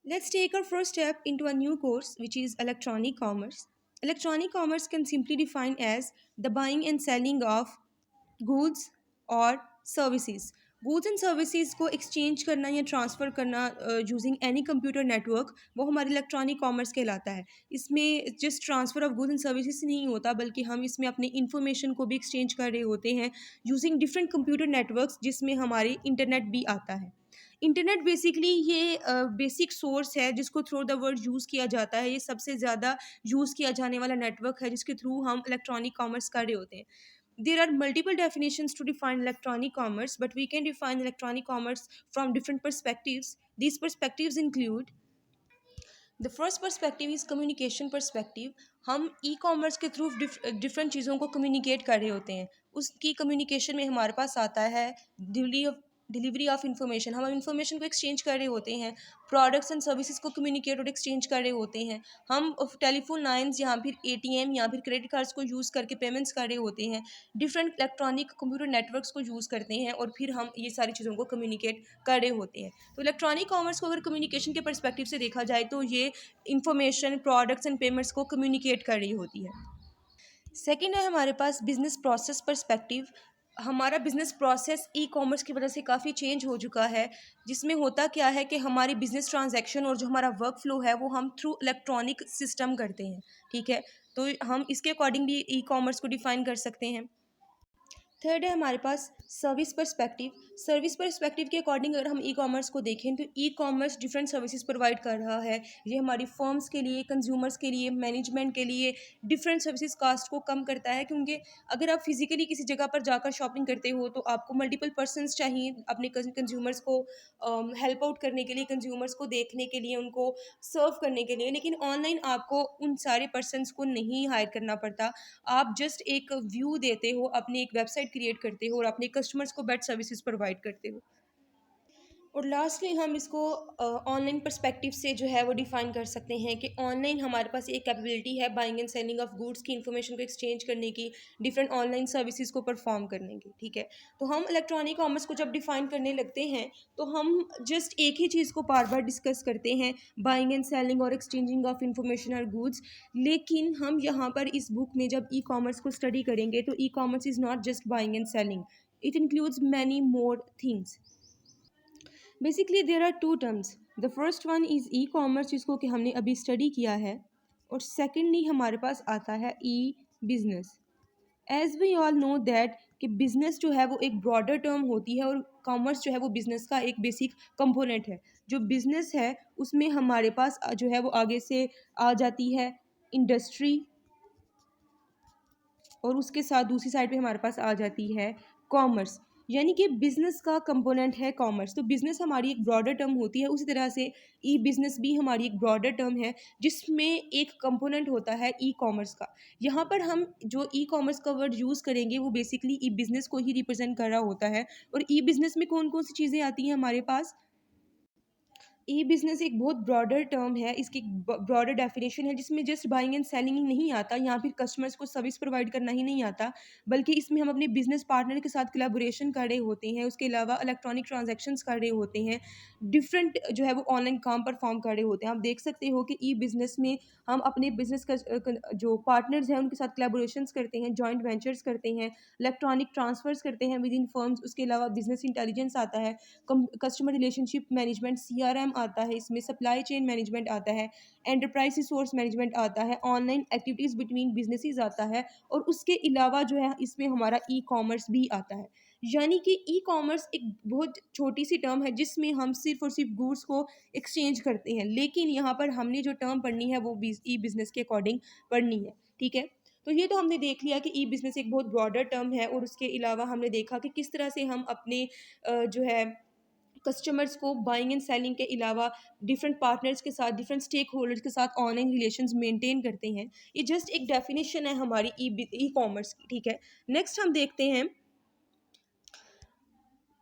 Let's take our first step into a new course, which is electronic commerce. Electronic commerce can simply define as the buying and selling of goods और services. Goods and services को exchange करना या transfer करना using any computer network, वो हमारी electronic commerce कहलाता है। इसमें just transfer of goods and services नहीं होता, बल्कि हम इसमें अपनी इंफॉर्मेशन को भी एक्सचेंज कर रहे होते हैं यूजिंग डिफरेंट कंप्यूटर नेटवर्क्स, जिसमें हमारे इंटरनेट भी आता है। इंटरनेट बेसिकली ये बेसिक सोर्स है जिसको थ्रू द वर्ल्ड यूज़ किया जाता है। ये सबसे ज़्यादा यूज़ किया जाने वाला नेटवर्क है जिसके थ्रू हम इलेक्ट्रॉनिक कॉमर्स कर रहे होते हैं। There are multiple definitions to define electronic commerce, but we can define electronic commerce from different perspectives. These perspectives include the first perspective is communication perspective. हम ई कॉमर्स के through different चीज़ों को communicate कर रहे होते हैं। उसकी communication में हमारे पास आता है डिलीवरी ऑफ इंफॉर्मेशन। हम इंफॉर्मेशन को एक्सचेंज कर रहे होते हैं, प्रोडक्ट्स एंड सर्विसेज को कम्युनिकेट और एक्सचेंज कर रहे होते हैं। हम टेलीफोन लाइंस या फिर एटीएम या फिर क्रेडिट कार्ड्स को यूज़ करके पेमेंट्स कर रहे होते हैं। डिफरेंट इलेक्ट्रॉनिक कंप्यूटर नेटवर्क्स को यूज़ करते हैं और फिर हम ये सारी चीज़ों को कम्युनिकेट कर रहे होते हैं। तो इलेक्ट्रॉनिक कॉमर्स को अगर कम्युनिकेशन के परस्पेक्टिव से देखा जाए तो ये इंफॉर्मेशन, प्रोडक्ट्स एंड पेमेंट्स को कम्युनिकेट कर रही होती है। सेकेंड है हमारे पास बिजनेस प्रोसेस पर्सपेक्टिव। हमारा बिजनेस प्रोसेस ई कॉमर्स की वजह से काफ़ी चेंज हो चुका है, जिसमें होता क्या है कि हमारी बिजनेस ट्रांजैक्शन और जो हमारा वर्क फ्लो है वो हम थ्रू इलेक्ट्रॉनिक सिस्टम करते हैं। ठीक है, तो हम इसके अकॉर्डिंग भी ई कॉमर्स को डिफ़ाइन कर सकते हैं। थर्ड है हमारे पास सर्विस पर्सपेक्टिव। सर्विस पर्सपेक्टिव के अकॉर्डिंग अगर हम ई कॉमर्स को देखें तो e commerce different services provide कर रहा है। ये हमारी फर्म्स के लिए, कंज्यूमर्स के लिए, मैनेजमेंट के लिए डिफरेंट सर्विसेज कास्ट को कम करता है, क्योंकि अगर आप फिजिकली किसी जगह पर जाकर शॉपिंग करते हो तो आपको मल्टीपल पर्सनस चाहिए अपने कंज्यूमर्स को हेल्प आउट करने के लिए, कंज्यूमर्स को देखने के लिए, उनको सर्व करने के लिए। लेकिन ऑनलाइन आपको उन सारे पर्सनस को नहीं हायर करना पड़ता। आप जस्ट एक व्यू देते हो, अपनी एक वेबसाइट क्रिएट करते हो और अपने कस्टमर्स को बेस्ट सर्विसेज प्रोवाइड करते हो। और लास्टली हम इसको ऑनलाइन पर्सपेक्टिव से जो है वो डिफ़ाइन कर सकते हैं कि ऑनलाइन हमारे पास एक कैपेबिलिटी है buying and selling of goods की, इन्फॉर्मेशन को एक्सचेंज करने की, डिफरेंट ऑनलाइन सर्विसेज को परफॉर्म करने की। ठीक है, तो हम इलेक्ट्रॉनिक कॉमर्स को जब डिफ़ाइन करने लगते हैं तो हम जस्ट एक ही चीज़ को बार बार डिस्कस करते हैं, बाइंग एंड सेलिंग और एक्सचेंजिंग ऑफ इंफॉर्मेशन और गुड्स। लेकिन हम यहाँ पर इस बुक में जब ई कॉमर्स को स्टडी करेंगे तो e commerce is not just buying and selling, it includes many more things. Basically there are two terms. The first one is e commerce, जिसको कि हमने अभी स्टडी किया है, और सेकेंडली हमारे पास आता है e business. As we all know that कि बिज़नेस जो है वो एक ब्रॉडर टर्म होती है और कॉमर्स जो है वो बिज़नेस का एक बेसिक कंपोनेंट है। जो बिज़नेस है उसमें हमारे पास जो है वो आगे से आ जाती है इंडस्ट्री, और उसके साथ दूसरी साइड पे हमारे पास आ जाती है कॉमर्स। यानी कि बिजनेस का कंपोनेंट है कॉमर्स। तो बिजनेस हमारी एक ब्रॉडर टर्म होती है, उसी तरह से ई बिजनेस भी हमारी एक ब्रॉडर टर्म है जिसमें एक कंपोनेंट होता है ई कॉमर्स का। यहाँ पर हम जो ई कॉमर्स का वर्ड यूज़ करेंगे वो बेसिकली ई बिजनेस को ही रिप्रेजेंट कर रहा होता है। और ई बिजनेस में कौन कौन सी चीज़ें आती हैं हमारे पास? ई बिज़नेस एक बहुत ब्रॉडर टर्म है, इसकी ब्रॉडर डेफिनेशन है जिसमें जस्ट बाइंग एंड सेलिंग ही नहीं आता, यहाँ फिर कस्टमर्स को सर्विस प्रोवाइड करना ही नहीं आता, बल्कि इसमें हम अपने बिजनेस पार्टनर के साथ कोलैबोरेशन कर रहे होते हैं। उसके अलावा इलेक्ट्रॉनिक ट्रांजैक्शंस कर रहे होते हैं, डिफरेंट जो है वो ऑनलाइन काम परफॉर्म कर रहे होते हैं। आप देख सकते हो कि ई बिज़नेस में हम अपने बिजनेस का जो पार्टनर्स हैं उनके साथ कोलैबोरेशंस करते हैं, जॉइंट वेंचर्स करते हैं, इलेक्ट्रॉनिक ट्रांसफर्स करते हैं विद इन फर्म्स। उसके अलावा बिजनेस इंटेलिजेंस आता है, कस्टमर रिलेशनशिप मैनेजमेंट सीआरएम आता है, इसमें सप्लाई चेन मैनेजमेंट आता है, एंटरप्राइज रिसोर्स मैनेजमेंट आता है, ऑनलाइन एक्टिविटीज़ बिटवीन बिजनेसेस आता है, और उसके अलावा जो है इसमें हमारा ई कॉमर्स भी आता है। यानी कि ई कॉमर्स एक बहुत छोटी सी टर्म है जिसमें हम सिर्फ और सिर्फ गुड्स को एक्सचेंज करते हैं, लेकिन यहाँ पर हमने जो टर्म पढ़नी है वो ई बिज़नेस के अकॉर्डिंग पढ़नी है। ठीक है, तो ये तो हमने देख लिया कि ई बिज़नेस एक बहुत ब्रॉडर टर्म है, और उसके अलावा हमने देखा कि किस तरह से हम अपने जो है कस्टमर्स को बाइंग एंड सेलिंग के अलावा डिफरेंट पार्टनर्स के साथ, डिफरेंट स्टेक होल्डर्स के साथ ऑनलाइन रिलेशंस मेंटेन करते हैं। ये जस्ट एक डेफिनेशन है हमारी ई कॉमर्स की। ठीक है, नेक्स्ट हम देखते हैं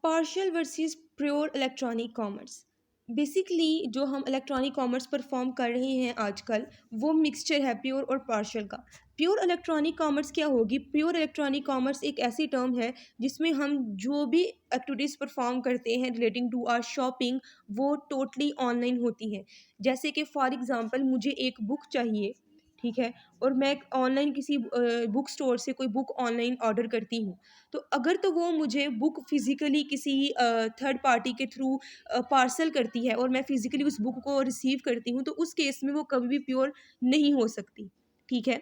partial versus pure electronic commerce. Basically जो हम इलेक्ट्रॉनिक कॉमर्स परफॉर्म कर रहे हैं आजकल, वो मिक्सचर है प्योर और पार्शियल का। प्योर इलेक्ट्रॉनिक कॉमर्स क्या होगी? प्योर इलेक्ट्रॉनिक कॉमर्स एक ऐसी टर्म है जिसमें हम जो भी एक्टिविटीज़ परफॉर्म करते हैं रिलेटिंग टू आर शॉपिंग, वो टोटली ऑनलाइन होती हैं। जैसे कि फॉर एग्जांपल मुझे एक बुक चाहिए, ठीक है, और मैं ऑनलाइन किसी बुक स्टोर से कोई बुक ऑनलाइन ऑर्डर करती हूँ, तो अगर तो वो मुझे बुक फिजिकली किसी थर्ड पार्टी के थ्रू पार्सल करती है और मैं फिजिकली उस बुक को रिसीव करती हूँ, तो उस केस में वो कभी भी प्योर नहीं हो सकती, ठीक है।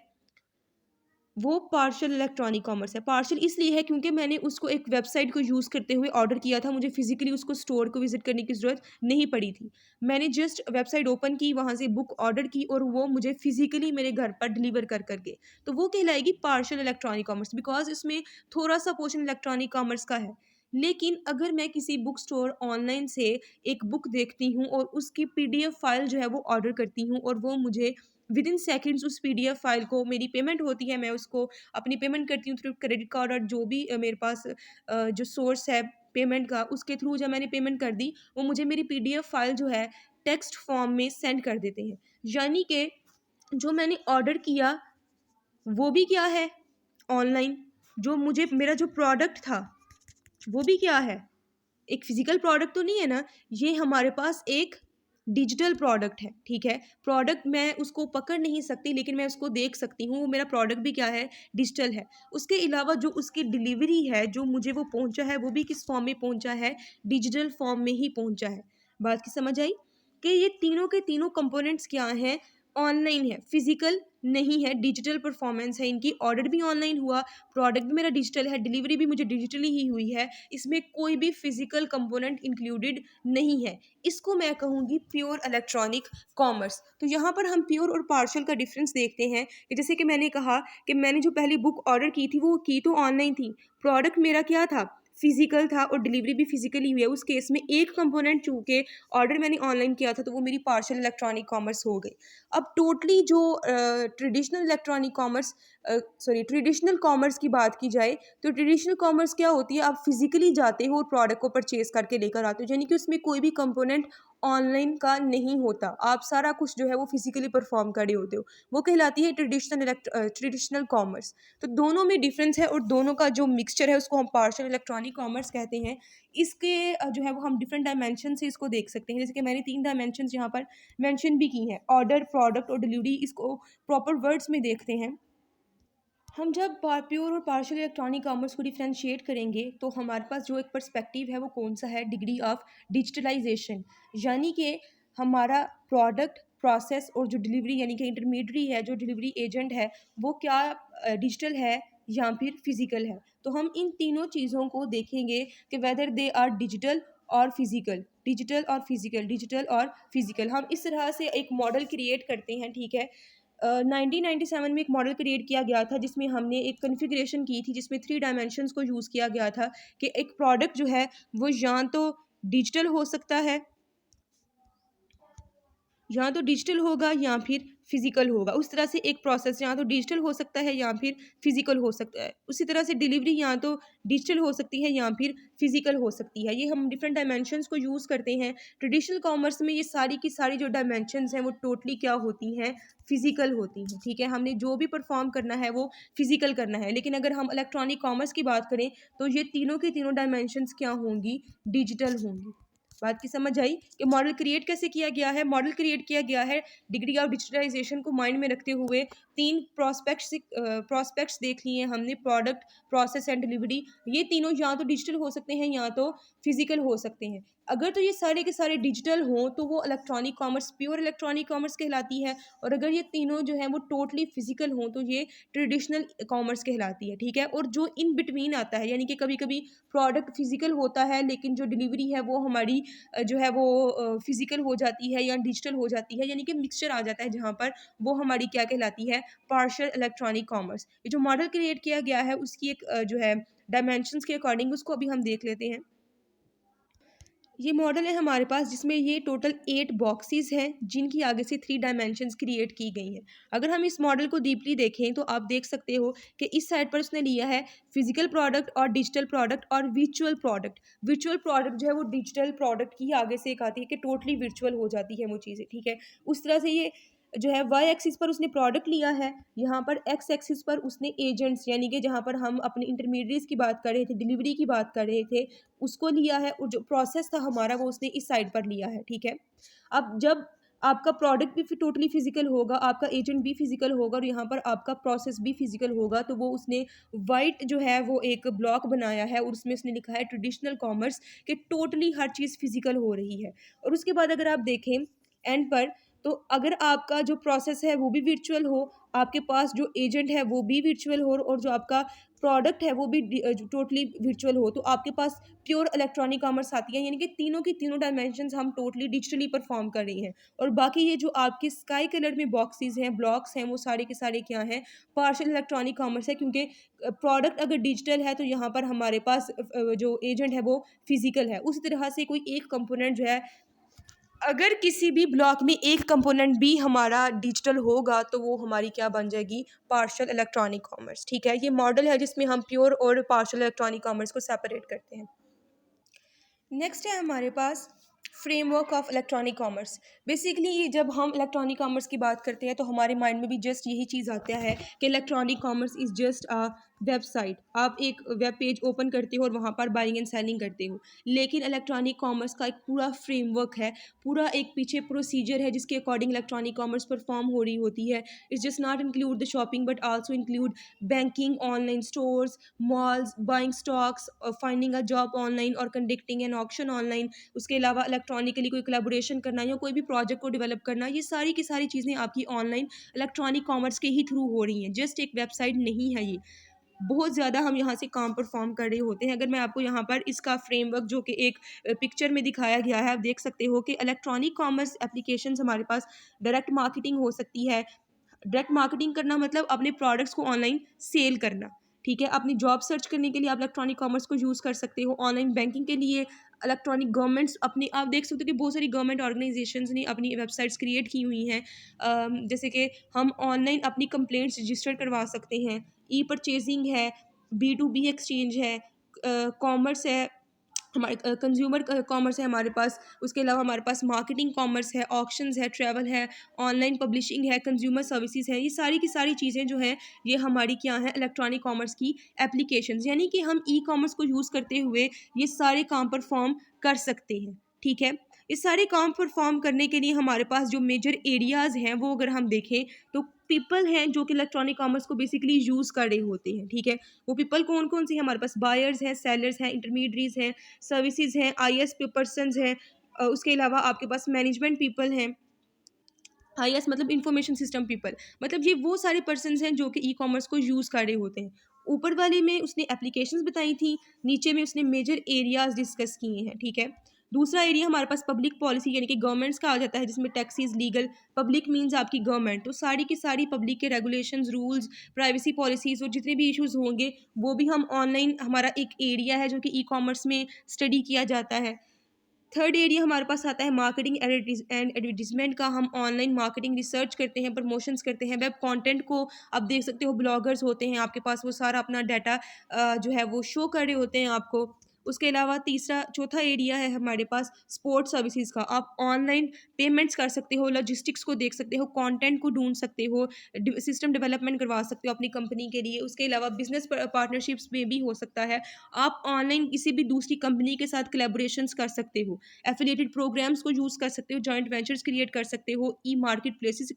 वो पार्शियल इलेक्ट्रॉनिक कॉमर्स है। पार्शियल इसलिए है क्योंकि मैंने उसको एक वेबसाइट को यूज़ करते हुए ऑर्डर किया था, मुझे फिजिकली उसको स्टोर को विजिट करने की ज़रूरत नहीं पड़ी थी। मैंने जस्ट वेबसाइट ओपन की, वहाँ से बुक ऑर्डर की और वो मुझे फिजिकली मेरे घर पर डिलीवर कर गए। तो वो कहलाएगी पार्शियल इलेक्ट्रॉनिक कॉमर्स, बिकॉज इसमें थोड़ा सा पोर्शन इलेक्ट्रॉनिक कॉमर्स का है। लेकिन अगर मैं किसी बुक स्टोर ऑनलाइन से एक बुक देखती हूँ और उसकी पीडीएफ फाइल जो है वो ऑर्डर करती हूँ और वो मुझे विद इन सेकेंड्स उस पीडीएफ फाइल को, मेरी पेमेंट होती है, मैं उसको अपनी पेमेंट करती हूँ थ्रू क्रेडिट कार्ड और जो भी मेरे पास जो सोर्स है पेमेंट का, उसके थ्रू जब मैंने पेमेंट कर दी, वो मुझे मेरी पीडीएफ फाइल जो है टेक्स्ट फॉर्म में सेंड कर देते हैं। यानी कि जो मैंने ऑर्डर किया वो भी क्या है? ऑनलाइन। जो मुझे मेरा जो प्रोडक्ट था वो भी क्या है? एक फिजिकल प्रोडक्ट तो नहीं है ना, ये हमारे पास एक डिजिटल प्रोडक्ट है, ठीक है। प्रोडक्ट मैं उसको पकड़ नहीं सकती लेकिन मैं उसको देख सकती हूँ, वो मेरा प्रोडक्ट भी क्या है? डिजिटल है। उसके अलावा जो उसकी डिलीवरी है, जो मुझे वो पहुँचा है, वो भी किस फॉर्म में पहुँचा है? डिजिटल फॉर्म में ही पहुँचा है। बात की समझ आई कि ये तीनों के तीनों कंपोनेंट्स क्या हैं? ऑनलाइन है, फिजिकल नहीं है, डिजिटल परफॉर्मेंस है इनकी। ऑर्डर भी ऑनलाइन हुआ, प्रोडक्ट भी मेरा डिजिटल है, डिलीवरी भी मुझे डिजिटली ही हुई है, इसमें कोई भी फिजिकल कंपोनेंट इंक्लूडेड नहीं है। इसको मैं कहूँगी प्योर इलेक्ट्रॉनिक कॉमर्स। तो यहाँ पर हम प्योर और पार्शियल का डिफरेंस देखते हैं कि जैसे कि मैंने कहा कि मैंने जो पहली बुक ऑर्डर की थी वो की तो ऑनलाइन थी, प्रोडक्ट मेरा क्या था? फिजिकल था और डिलीवरी भी फिजिकली हुई है। उस केस में एक कंपोनेंट चूंकि ऑर्डर मैंने ऑनलाइन किया था, तो वो मेरी पार्शियल इलेक्ट्रॉनिक कॉमर्स हो गई। अब टोटली जो traditional electronic commerce, traditional commerce की बात की जाए, तो ट्रेडिशनल कॉमर्स क्या होती है? आप फिजिकली जाते हो और प्रोडक्ट को परचेज करके लेकर आते हो, यानी कि उसमें कोई भी कंपोनेंट ऑनलाइन का नहीं होता, आप सारा कुछ जो है वो फिजिकली परफॉर्म कर रहे होते हो। वो कहलाती है ट्रेडिशनल कॉमर्स। तो दोनों में डिफरेंस है और दोनों का जो मिक्सचर है उसको हम पार्शियल इलेक्ट्रॉनिक कॉमर्स कहते हैं। इसके जो है वो हम डिफरेंट डायमेंशन से इसको देख सकते हैं, जैसे कि मैंने 3 डायमेंशंस यहाँ पर मेंशन भी की हैं, ऑर्डर, प्रोडक्ट और डिलीवरी। इसको प्रॉपर वर्ड्स में देखते हैं। हम जब प्योर और पार्शियल इलेक्ट्रॉनिक कॉमर्स को डिफ्रेंशिएट करेंगे, तो हमारे पास जो एक पर्सपेक्टिव है वो कौन सा है? Degree of digitalization. यानी कि हमारा प्रोडक्ट, प्रोसेस और जो डिलीवरी यानी कि इंटरमीडियरी है, जो डिलीवरी एजेंट है, वो क्या डिजिटल है या फिर फिजिकल है। तो हम इन तीनों चीज़ों को देखेंगे कि वेदर दे आर डिजिटल और फिजिकल, डिजिटल और फिजिकल, डिजिटल और फिजिकल। हम इस तरह से एक मॉडल क्रिएट करते हैं, ठीक है। 1997 में एक मॉडल क्रिएट किया गया था जिसमें हमने एक कॉन्फ़िगरेशन की थी, जिसमें 3 डायमेंशंस को यूज़ किया गया था कि एक प्रोडक्ट जो है वो या तो डिजिटल हो सकता है, या तो डिजिटल होगा या फिर फिजिकल होगा। उस तरह से एक प्रोसेस या तो डिजिटल हो सकता है या फिर फिजिकल हो सकता है। उसी तरह से डिलीवरी या तो डिजिटल हो सकती है या फिर फिजिकल हो सकती है। ये हम डिफरेंट डायमेंशंस को यूज़ करते हैं। ट्रेडिशनल कॉमर्स में ये सारी की सारी जो डायमेंशंस हैं वो टोटली क्या होती हैं? फिजिकल होती हैं, ठीक है। हमने जो भी परफॉर्म करना है वो फिजिकल करना है। लेकिन अगर हम इलेक्ट्रॉनिक कॉमर्स की बात करें, तो ये तीनों की तीनों डायमेंशंस क्या होंगी? डिजिटल होंगी। बात की समझ आई कि मॉडल क्रिएट कैसे किया गया है? मॉडल क्रिएट किया गया है डिग्री ऑफ डिजिटलाइजेशन को माइंड में रखते हुए। 3 प्रोस्पेक्ट्स देख लिए हमने, प्रोडक्ट, प्रोसेस एंड डिलीवरी। ये तीनों या तो डिजिटल हो सकते हैं या तो फिजिकल हो सकते हैं। अगर तो ये सारे के सारे डिजिटल हों तो वो electronic commerce, pure electronic commerce कहलाती है। और अगर ये तीनों जो हैं वो टोटली फिजिकल हों तो ये ट्रेडिशनल कॉमर्स कहलाती है, ठीक है। और जो इन बिटवीन आता है, यानी कि कभी कभी प्रोडक्ट फिजिकल होता है लेकिन जो डिलीवरी है वो हमारी जो है वो फिजिकल हो जाती है या डिजिटल हो जाती है, यानी कि मिक्सचर आ जाता है जहाँ पर, वो हमारी क्या कहलाती है? Partial electronic commerce. ये जो मॉडल क्रिएट किया गया है उसकी एक जो है डायमेंशंस के अकॉर्डिंग उसको अभी हम देख लेते हैं। ये मॉडल है हमारे पास जिसमें ये टोटल 8 बॉक्सेस हैं जिनकी आगे से 3 डायमेंशंस क्रिएट की गई हैं। अगर हम इस मॉडल को डीपली देखें तो आप देख सकते हो कि इस साइड पर उसने लिया है फिजिकल प्रोडक्ट और डिजिटल प्रोडक्ट और वर्चुअल प्रोडक्ट। वर्चुअल प्रोडक्ट जो है वो डिजिटल प्रोडक्ट की आगे से एक आती है कि टोटली वर्चुअल हो जाती है वो चीज़ें, ठीक है। उस तरह से ये जो है वाई एक्सिस पर उसने प्रोडक्ट लिया है, यहाँ पर एक्स एक्सिस पर उसने एजेंट्स यानी कि जहाँ पर हम अपने इंटरमीडिएट्स की बात कर रहे थे, डिलीवरी की बात कर रहे थे, उसको लिया है, और जो प्रोसेस था हमारा वो उसने इस साइड पर लिया है, ठीक है। अब जब आपका प्रोडक्ट भी टोटली फिजिकल होगा, आपका एजेंट भी फिजिकल होगा और यहाँ पर आपका प्रोसेस भी फिजिकल होगा, तो वो उसने वाइट जो है वो एक ब्लॉक बनाया है और उसमें उसने लिखा है ट्रेडिशनल कॉमर्स, कि टोटली हर चीज़ फिजिकल हो रही है। और उसके बाद अगर आप देखें एंड पर, तो अगर आपका जो प्रोसेस है वो भी वर्चुअल हो, आपके पास जो एजेंट है वो भी वर्चुअल हो और जो आपका प्रोडक्ट है वो भी टोटली वर्चुअल हो, तो आपके पास प्योर इलेक्ट्रॉनिक कॉमर्स आती है, यानी कि तीनों की तीनों डायमेंशंस हम टोटली डिजिटली परफॉर्म कर रही हैं। और बाकी ये जो आपके स्काई कलर में बॉक्सेस हैं, ब्लॉक्स हैं, वो सारे के सारे क्या हैं, पार्शियल इलेक्ट्रॉनिक कॉमर्स है, क्योंकि प्रोडक्ट अगर डिजिटल है तो यहाँ पर हमारे पास जो एजेंट है वो फिजिकल है। उसी तरह से कोई एक कंपोनेंट जो है, अगर किसी भी ब्लॉक में एक कंपोनेंट भी हमारा डिजिटल होगा तो वो हमारी क्या बन जाएगी, पार्शियल इलेक्ट्रॉनिक कॉमर्स, ठीक है। ये मॉडल है जिसमें हम प्योर और पार्शियल इलेक्ट्रॉनिक कॉमर्स को सेपरेट करते हैं। नेक्स्ट है हमारे पास framework of electronic commerce. Basically जब हम इलेक्ट्रॉनिक कॉमर्स की बात करते हैं तो हमारे माइंड में भी जस्ट यही चीज़ आता है कि electronic commerce is just a website. आप एक वेब पेज ओपन करते हो और वहाँ पर बाइंग एंड सेलिंग करते हो, लेकिन इलेक्ट्रॉनिक कॉमर्स का एक पूरा फ्रेमवर्क है, पूरा एक पीछे प्रोसीजर है जिसके अकॉर्डिंग इलेक्ट्रॉनिक कॉमर्स परफॉर्म हो रही होती है। It's just not include the shopping but also include banking, online stores, malls, buying stocks, finding a job online और कंडक्टिंग एन ऑक्शन ऑनलाइन। उसके अलावा इलेक्ट्रॉनिकली कोई कोलैबोरेशन करना या कोई भी प्रोजेक्ट को डेवलप करना, ये सारी की सारी चीज़ें आपकी ऑनलाइन इलेक्ट्रॉनिक कॉमर्स के ही थ्रू हो रही हैं, जस्ट एक वेबसाइट नहीं है ये। बहुत ज़्यादा हम यहाँ से काम परफॉर्म कर रहे होते हैं। अगर मैं आपको यहाँ पर इसका फ्रेमवर्क जो कि एक पिक्चर में दिखाया गया है, आप देख सकते हो कि इलेक्ट्रॉनिक कॉमर्स एप्लीकेशंस हमारे पास डायरेक्ट मार्केटिंग हो सकती है। डायरेक्ट मार्केटिंग करना मतलब अपने प्रोडक्ट्स को ऑनलाइन सेल करना, ठीक है। अपनी जॉब सर्च करने के लिए आप इलेक्ट्रॉनिक कॉमर्स को यूज़ कर सकते हो, ऑनलाइन बैंकिंग के लिए इलेक्ट्रॉनिक, गवर्नमेंट्स अपनी, आप देख सकते हो कि बहुत सारी गवर्नमेंट ऑर्गेनाइजेशंस ने अपनी वेबसाइट्स क्रिएट की हुई हैं। जैसे कि हम ऑनलाइन अपनी कंप्लेंट्स रजिस्टर करवा सकते हैं, ई परचेजिंग है, बी टू बी एक्सचेंज है, कॉमर्स है, हमारे कंज्यूमर कॉमर्स है हमारे पास। उसके अलावा हमारे पास मार्केटिंग कॉमर्स है, ऑक्शंस है, ट्रैवल है, ऑनलाइन पब्लिशिंग है, कंज्यूमर सर्विसेज है। ये सारी की सारी चीज़ें जो हैं ये हमारी क्या है, इलेक्ट्रॉनिक कॉमर्स की एप्लीकेशंस, यानी कि हम ई कॉमर्स को यूज़ करते हुए ये सारे काम परफॉर्म कर सकते हैं, ठीक है। इस सारे काम परफॉर्म करने के लिए हमारे पास जो मेजर एरियाज़ हैं वो अगर हम देखें तो पीपल हैं जो कि इलेक्ट्रॉनिक कॉमर्स को बेसिकली यूज़ कर रहे होते हैं, ठीक है। वो पीपल कौन कौन सी हैं, हमारे पास बायर्स हैं, सेलर्स हैं, इंटरमीडियरीज हैं, सर्विसेज हैं, आईएएस पर्सन्स हैं, उसके अलावा आपके पास मैनेजमेंट पीपल हैं। आईएएस मतलब इंफॉर्मेशन सिस्टम पीपल, मतलब ये वो सारे पर्सन्स हैं जो कि ई कॉमर्स को यूज़ कर रहे होते हैं। ऊपर वाले में उसने एप्लीकेशंस बताई थी, नीचे में उसने मेजर एरियाज डिस्कस किए हैं, ठीक है। दूसरा एरिया हमारे पास पब्लिक पॉलिसी यानी कि गवर्नमेंट्स का आ जाता है, जिसमें टैक्सीज लीगल, पब्लिक मीन्स आपकी गवर्नमेंट, तो सारी की सारी पब्लिक के रेगुलेशंस, रूल्स, प्राइवेसी पॉलिसीज़ और जितने भी इश्यूज होंगे वो भी हम ऑनलाइन, हमारा एक एरिया है जो कि ई कॉमर्स में स्टडी किया जाता है। थर्ड एरिया हमारे पास आता है मार्केटिंग एंड एडवर्टीजमेंट का। हम ऑनलाइन मार्केटिंग रिसर्च करते हैं, प्रमोशंस करते हैं, वेब कंटेंट को आप देख सकते हो, ब्लॉगर्स होते हैं आपके पास, वो सारा अपना डाटा जो है वो शो कर रहे होते हैं आपको। उसके अलावा चौथा एरिया है हमारे पास स्पोर्ट्स सर्विसेज का। आप ऑनलाइन पेमेंट्स कर सकते हो, लॉजिस्टिक्स को देख सकते हो, कंटेंट को ढूंढ सकते हो, सिस्टम डेवलपमेंट करवा सकते हो अपनी कंपनी के लिए। उसके अलावा बिजनेस पार्टनरशिप्स में भी हो सकता है, आप ऑनलाइन किसी भी दूसरी कंपनी के साथ कोलैबोरेशंस कर सकते हो, एफिलिएटेड प्रोग्राम्स को यूज़ कर सकते हो, जॉइंट वेंचर्स क्रिएट कर सकते हो, ई मार्केट प्लेसेस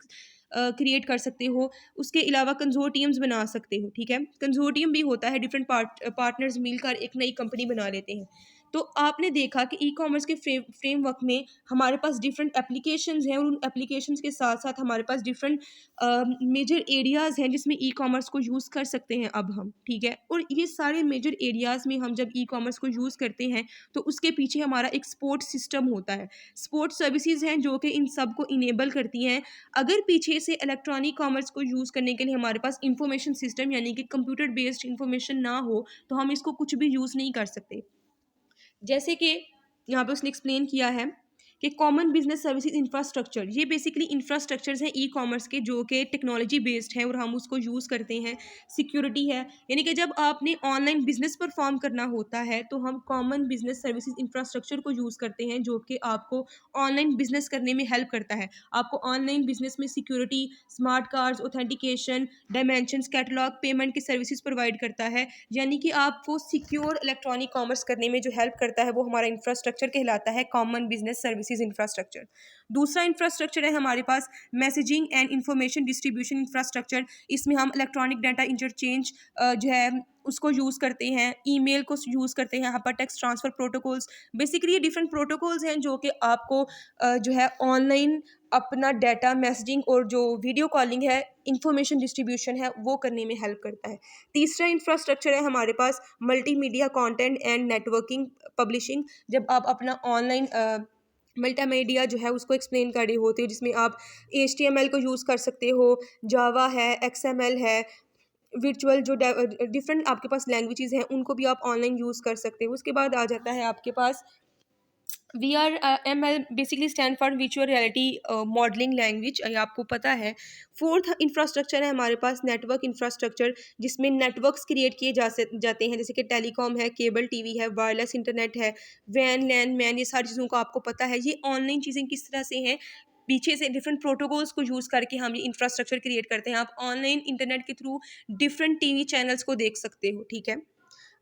क्रिएट कर सकते हो। उसके अलावा कंजोर्टियम्स बना सकते हो, ठीक है। कंजोर्टियम भी होता है, डिफरेंट पार्टनर्स मिलकर एक नई कंपनी बना लेते हैं। तो आपने देखा कि ई कॉमर्स के फ्रेमवर्क में हमारे पास डिफरेंट एप्लीकेशंस हैं और उन एप्लीकेशंस के साथ साथ हमारे पास डिफरेंट मेजर एरियाज़ हैं जिसमें ई कॉमर्स को यूज़ कर सकते हैं अब हम, ठीक है। और ये सारे मेजर एरियाज़ में हम जब ई कॉमर्स को यूज़ करते हैं तो उसके पीछे हमारा एक सपोर्ट सिस्टम होता है, सपोर्ट सर्विसेज हैं जो कि इन सब को इनेबल करती हैं। अगर पीछे से इलेक्ट्रॉनिक कॉमर्स को यूज़ करने के लिए हमारे पास इंफॉर्मेशन सिस्टम यानी कि कंप्यूटर बेस्ड इंफॉर्मेशन ना हो तो हम इसको कुछ भी यूज़ नहीं कर सकते। जैसे कि यहाँ पे उसने एक्सप्लेन किया है कि कॉमन बिजनेस सर्विसेज इंफ्रास्ट्रक्चर, ये बेसिकली इंफ्रास्ट्रक्चर्स हैं ई कॉमर्स के जो कि टेक्नोलॉजी बेस्ड हैं और हम उसको यूज़ करते हैं। सिक्योरिटी है, यानी कि जब आपने ऑनलाइन बिजनेस परफॉर्म करना होता है तो हम कॉमन बिजनेस सर्विसेज इंफ्रास्ट्रक्चर को यूज़ करते हैं जो कि आपको ऑनलाइन बिजनेस करने में हेल्प करता है। आपको ऑनलाइन बिजनेस में security, smart cards, authentication, dimensions, catalogue, payment की सर्विसेज प्रोवाइड करता है। यानी कि आपको सिक्योर इलेक्ट्रॉनिक कॉमर्स करने में जो हेल्प करता है वो हमारा इंफ्रास्ट्रक्चर कहलाता है, कॉमन बिजनेस सर्विसेज इंफ्रास्ट्रक्चर। दूसरा इंफ्रास्ट्रक्चर है हमारे पास messaging and information distribution infrastructure. इसमें हम इलेक्ट्रॉनिक डाटा इंटरचेंज जो है उसको यूज़ करते हैं, ईमेल को यूज़ करते हैं, यहाँ पर टेक्स्ट ट्रांसफ़र प्रोटोकॉल्स। बेसिकली ये डिफरेंट प्रोटोकॉल्स हैं जो कि आपको जो है ऑनलाइन अपना डाटा मैसेजिंग और जो वीडियो कॉलिंग है, इंफॉर्मेशन डिस्ट्रीब्यूशन है, वो करने में हेल्प करता है। तीसरा इंफ्रास्ट्रक्चर है हमारे पास multimedia content and networking publishing. जब आप अपना ऑनलाइन मल्टीमीडिया जो है उसको एक्सप्लेन कर रहे होते हो, जिसमें आप HTML को यूज़ कर सकते हो, जावा है, XML है, वर्चुअल जो डिफरेंट आपके पास लैंग्वेजेस हैं उनको भी आप ऑनलाइन यूज़ कर सकते हो। उसके बाद आ जाता है आपके पास VRML, basically stand for virtual reality modelling language, ये आपको पता है। फोर्थ इंफ्रास्ट्रक्चर है हमारे पास नेटवर्क इंफ्रास्ट्रक्चर, जिसमें नेटवर्क्स क्रिएट किए जाते हैं, जैसे कि टेलीकॉम है, केबल टीवी है, वायरलेस इंटरनेट है, वैन लैन मैन, ये सारी चीज़ों को आपको पता है। ये ऑनलाइन चीज़ें किस तरह से हैं, पीछे से डिफरेंट प्रोटोकॉल्स को यूज़ करके हम ये इंफ्रास्ट्रक्चर क्रिएट करते हैं। आप ऑनलाइन इंटरनेट के थ्रू डिफरेंट टीवी चैनल्स को देख सकते हो, ठीक है।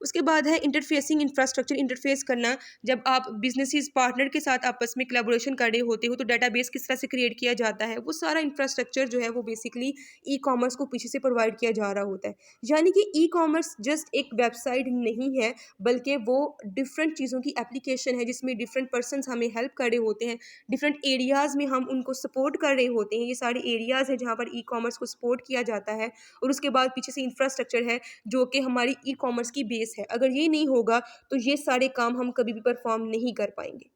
उसके बाद है इंटरफेसिंग इंफ्रास्ट्रक्चर, इंटरफेस करना। जब आप बिजनेसेस पार्टनर के साथ आपस में कोलैबोरेशन कर रहे होते हो तो डेटाबेस किस तरह से क्रिएट किया जाता है, वो सारा इंफ्रास्ट्रक्चर जो है वो बेसिकली ई कॉमर्स को पीछे से प्रोवाइड किया जा रहा होता है। यानी कि ई कॉमर्स जस्ट एक वेबसाइट नहीं है, बल्कि वो डिफरेंट चीज़ों की एप्लीकेशन है जिसमें डिफरेंट पर्सनस हमें हेल्प कर रहे होते हैं, डिफरेंट एरियाज़ में हम उनको सपोर्ट कर रहे होते हैं। ये सारे एरियाज़ हैं जहाँ पर ई कॉमर्स को सपोर्ट किया जाता है। और उसके बाद पीछे से इंफ्रास्ट्रक्चर है जो कि हमारी ई कॉमर्स की बेस है। अगर ये नहीं होगा तो ये सारे काम हम कभी भी परफॉर्म नहीं कर पाएंगे।